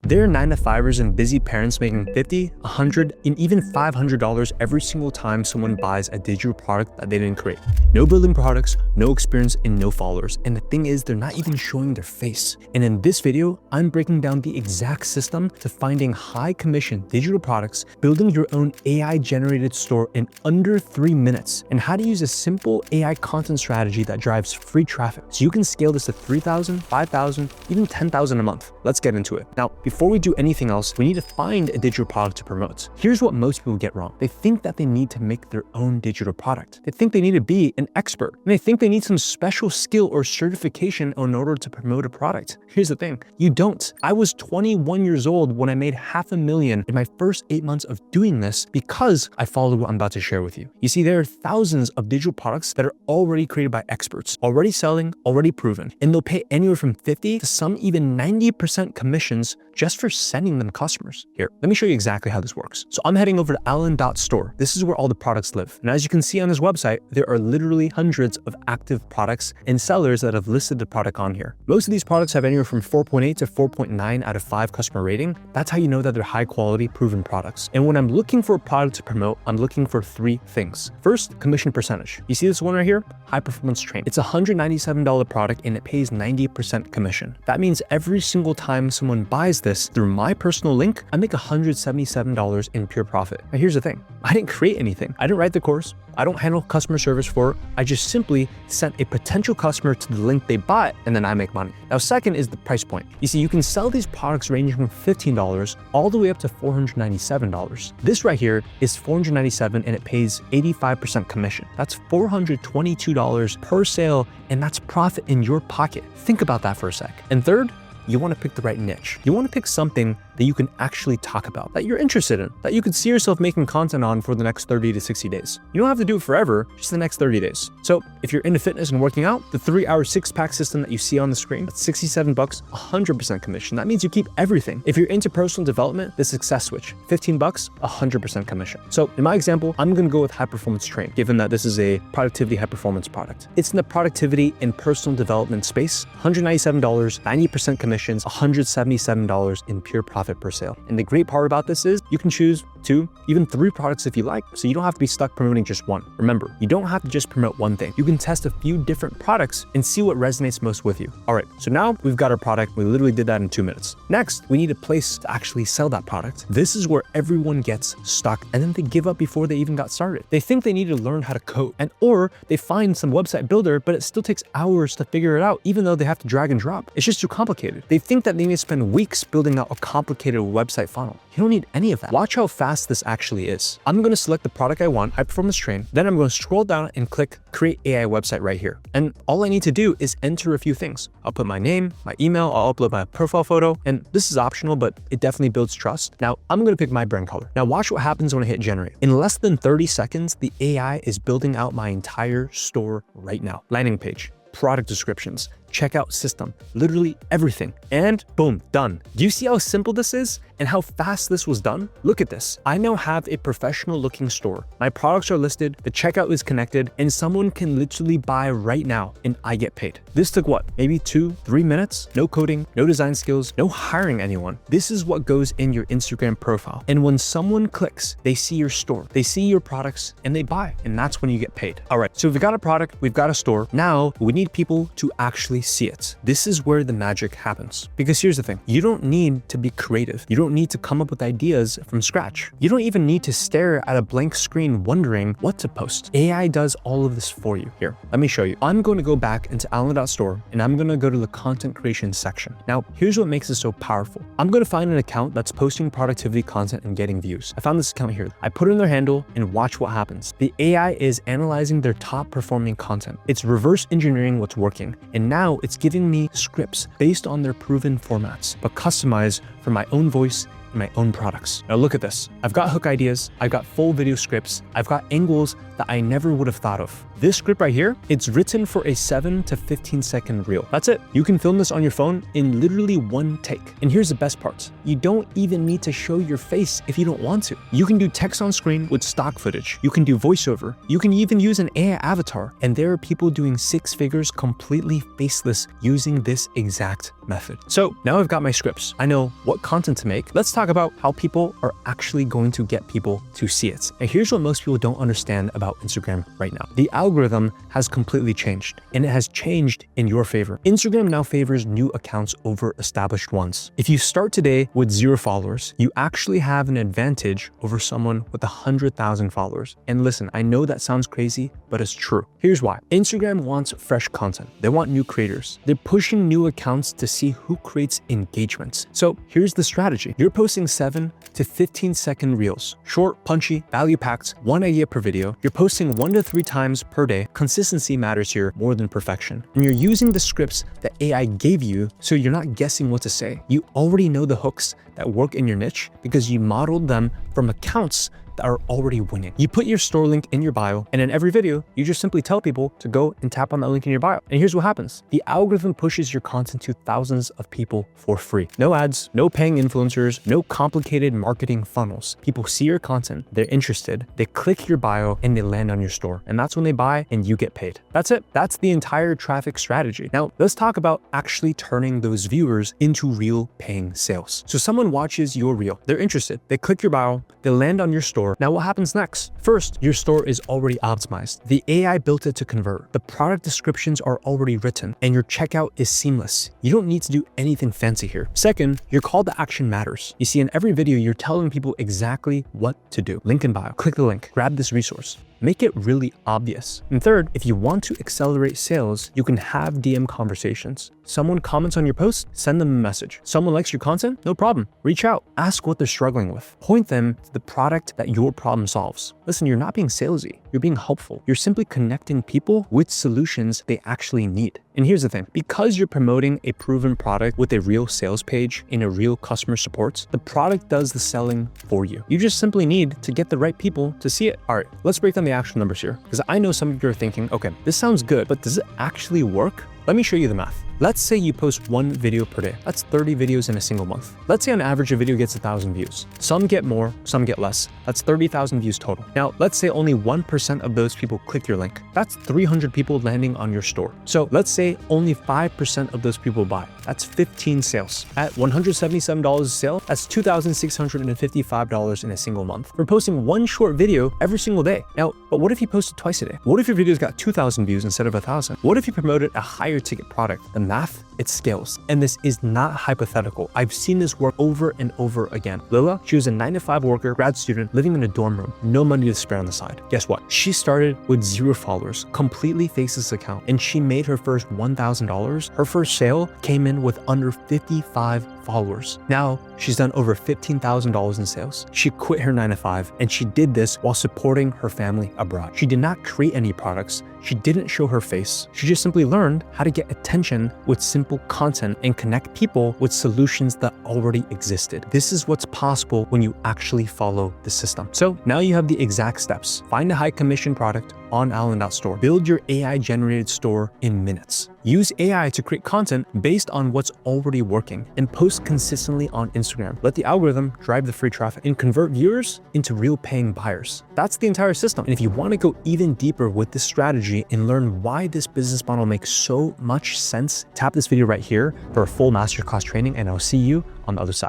There are 9-to-5ers and busy parents making $50, $100, and even $500 every single time someone buys a digital product that they didn't create. No building products, no experience, and no followers. And the thing is, they're not even showing their face. And in this video, I'm breaking down the exact system to finding high commission digital products, building your own AI generated store in under 3 minutes, and how to use a simple AI content strategy that drives free traffic. So you can scale this to 3,000, 5,000, even 10,000 a month. Let's get into it. Now, before we do anything else, we need to find a digital product to promote. Here's what most people get wrong. They think that they need to make their own digital product. They think they need to be an expert, and they think they need some special skill or certification in order to promote a product. Here's the thing, you don't. I was 21 years old when I made $500,000 in my first 8 months of doing this because I followed what I'm about to share with you. You see, there are thousands of digital products that are already created by experts, already selling, already proven, and they'll pay anywhere from 50 to some even 90% commissions just for sending them customers. Here, let me show you exactly how this works. So I'm heading over to allen.store. This is where all the products live. And as you can see on this website, there are literally hundreds of active products and sellers that have listed the product on here. Most of these products have anywhere from 4.8 to 4.9 out of 5 customer rating. That's how you know that they're high quality, proven products. And when I'm looking for a product to promote, I'm looking for 3 things. First, commission percentage. You see this one right here? High performance train. It's a $197 product and it pays 90% commission. That means every single time someone buys this through my personal link, I make $177 in pure profit. Now here's the thing, I didn't create anything. I didn't write the course. I don't handle customer service for it. I just simply sent a potential customer to the link they bought and then I make money. Now, second is the price point. You see, you can sell these products ranging from $15 all the way up to $497. This right here is $497 and it pays 85% commission. That's $422 per sale, and that's profit in your pocket. Think about that for a sec. And third, you want to pick the right niche. You want to pick something that you can actually talk about, that you're interested in, that you could see yourself making content on for the next 30 to 60 days. You don't have to do it forever, just the next 30 days. So if you're into fitness and working out, the 3-hour 6-pack system that you see on the screen, that's $67, 100% commission. That means you keep everything. If you're into personal development, the success switch, $15, 100% commission. So in my example, I'm going to go with high performance train, given that this is a productivity high performance product. It's in the productivity and personal development space, $197, 90% commissions, $177 in pure profit per sale. And the great part about this is you can choose 2, even 3 products if you like, so you don't have to be stuck promoting just one. Remember, you don't have to just promote one thing. You can test a few different products and see what resonates most with you. All right, so now we've got our product. We literally did that in 2 minutes. Next, we need a place to actually sell that product. This is where everyone gets stuck and then they give up before they even got started. They think they need to learn how to code, or they find some website builder, but it still takes hours to figure it out, even though they have to drag and drop. It's just too complicated. They think that they need to spend weeks building out a complicated website funnel. You don't need any of that. Watch how fast this actually is. I'm going to select the product I want, high performance train. Then I'm going to scroll down and click create AI website right here. And all I need to do is enter a few things. I'll put my name, my email, I'll upload my profile photo, and this is optional, but it definitely builds trust. Now I'm going to pick my brand color. Now watch what happens when I hit generate. In less than 30 seconds, the AI is building out my entire store right now. Landing page, product descriptions, checkout system, literally everything. And boom, done. Do you see how simple this is and how fast this was done? Look at this. I now have a professional looking store. My products are listed, the checkout is connected, and someone can literally buy right now and I get paid. This took what? Maybe 2-3 minutes? No coding, no design skills, no hiring anyone. This is what goes in your Instagram profile. And when someone clicks, they see your store, they see your products, and they buy. And that's when you get paid. All right, so we've got a product, we've got a store. Now we need people to actually see it. This is where the magic happens. Because here's the thing, you don't need to be creative. You don't need to come up with ideas from scratch. You don't even need to stare at a blank screen wondering what to post. AI does all of this for you. Here, let me show you. I'm going to go back into allen.store and I'm going to go to the content creation section. Now, here's what makes it so powerful. I'm going to find an account that's posting productivity content and getting views. I found this account here. I put in their handle and watch what happens. The AI is analyzing their top performing content. It's reverse engineering what's working. And now it's giving me scripts based on their proven formats, but customized for my own voice in my own products. Now look at this. I've got hook ideas, I've got full video scripts, I've got angles that I never would have thought of. This script right here, it's written for a 7 to 15 second reel. That's it. You can film this on your phone in literally one take. And here's the best part. You don't even need to show your face if you don't want to. You can do text on screen with stock footage. You can do voiceover. You can even use an AI avatar. And there are people doing 6 figures completely faceless using this exact method. So now I've got my scripts. I know what content to make. Let's talk about how people are actually going to get people to see it. And here's what most people don't understand about Instagram right now. The algorithm has completely changed, and it has changed in your favor. Instagram now favors new accounts over established ones. If you start today with 0 followers, you actually have an advantage over someone with 100,000 followers. And listen, I know that sounds crazy, but it's true. Here's why. Instagram wants fresh content. They want new creators. They're pushing new accounts to see who creates engagements. So here's the strategy. You're posting 7 to 15 second reels, short, punchy, value-packed, 1 idea per video. You're posting 1 to 3 times per day. Consistency matters here more than perfection. And you're using the scripts that AI gave you, so you're not guessing what to say. You already know the hooks that work in your niche because you modeled them from accounts that are already winning. You put your store link in your bio, and in every video, you just simply tell people to go and tap on that link in your bio. And here's what happens. The algorithm pushes your content to thousands of people for free. No ads, no paying influencers, no complicated marketing funnels. People see your content, they're interested, they click your bio, and they land on your store. And that's when they buy and you get paid. That's it. That's the entire traffic strategy. Now, let's talk about actually turning those viewers into real paying sales. So someone watches your reel, they're interested, they click your bio, they land on your store. Now what happens next? First, your store is already optimized. The AI built it to convert. The product descriptions are already written and your checkout is seamless. You don't need to do anything fancy here. Second, your call to action matters. You see, in every video, you're telling people exactly what to do. Link in bio, click the link, grab this resource. Make it really obvious. And third, if you want to accelerate sales, you can have DM conversations. Someone comments on your post, send them a message. Someone likes your content, no problem. Reach out, ask what they're struggling with. Point them to the product that your problem solves. Listen, you're not being salesy, you're being helpful. You're simply connecting people with solutions they actually need. And here's the thing, because you're promoting a proven product with a real sales page in a real customer support, the product does the selling for you. You just simply need to get the right people to see it. All right, let's break down the actual numbers here, because I know some of you are thinking, okay, this sounds good, but does it actually work? Let me show you the math. Let's say you post 1 video per day. That's 30 videos in a single month. Let's say on average, a video gets 1,000 views. Some get more, some get less. That's 30,000 views total. Now, let's say only 1% of those people click your link. That's 300 people landing on your store. So let's say only 5% of those people buy. That's 15 sales. At $177 a sale, that's $2,655 in a single month. For posting 1 short video every single day. Now, but what if you posted twice a day? What if your videos got 2,000 views instead of 1,000? What if you promoted a higher ticket product? The math, it scales. And this is not hypothetical. I've seen this work over and over again. Lila, she was a 9-to-5 worker, grad student, living in a dorm room, no money to spare on the side. Guess what? She started with 0 followers, completely faceless account, and she made her first $1,000. Her first sale came in with under 55 followers. Now, she's done over $15,000 in sales. She quit her 9-to-5, and she did this while supporting her family abroad. She did not create any products. She didn't show her face. She just simply learned how to get attention with simple content and connect people with solutions that already existed. This is what's possible when you actually follow the system. So now you have the exact steps. Find a high commission product on allen.store. Build your AI generated store in minutes. Use AI to create content based on what's already working and post consistently on Instagram. Let the algorithm drive the free traffic and convert viewers into real paying buyers. That's the entire system. And if you want to go even deeper with this strategy and learn why this business model makes so much sense, tap this video right here for a full masterclass training, and I'll see you on the other side.